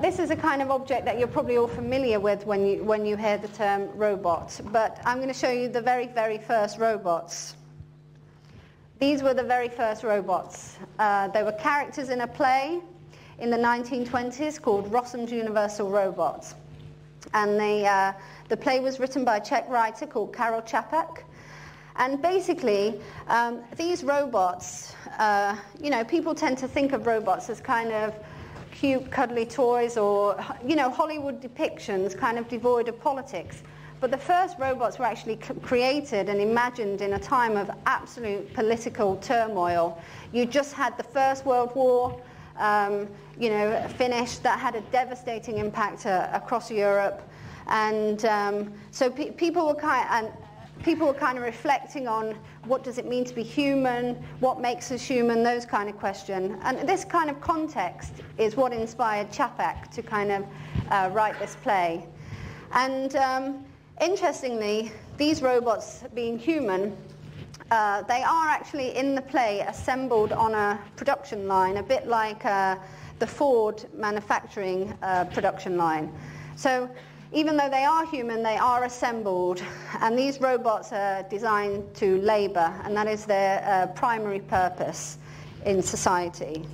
This is a kind of object that you're probably all familiar with when you hear the term robot, but I'm going to show you the very, very first robots. These were the very first robots. They were characters in a play in the 1920s called Rossum's Universal Robots. And the play was written by a Czech writer called Karel Čapek. And basically, these robots, people tend to think of robots as kind of cute, cuddly toys or, Hollywood depictions kind of devoid of politics. But the first robots were actually created and imagined in a time of absolute political turmoil. You just had the First World War, finished. That had a devastating impact across Europe. And so people were kind of reflecting on what does it mean to be human, what makes us human, those kind of questions. And this kind of context is what inspired Čapek to kind of write this play. And interestingly, these robots being human, they are actually in the play assembled on a production line, a bit like the Ford manufacturing production line. So even though they are human, they are assembled, and these robots are designed to labour, and that is their primary purpose in society.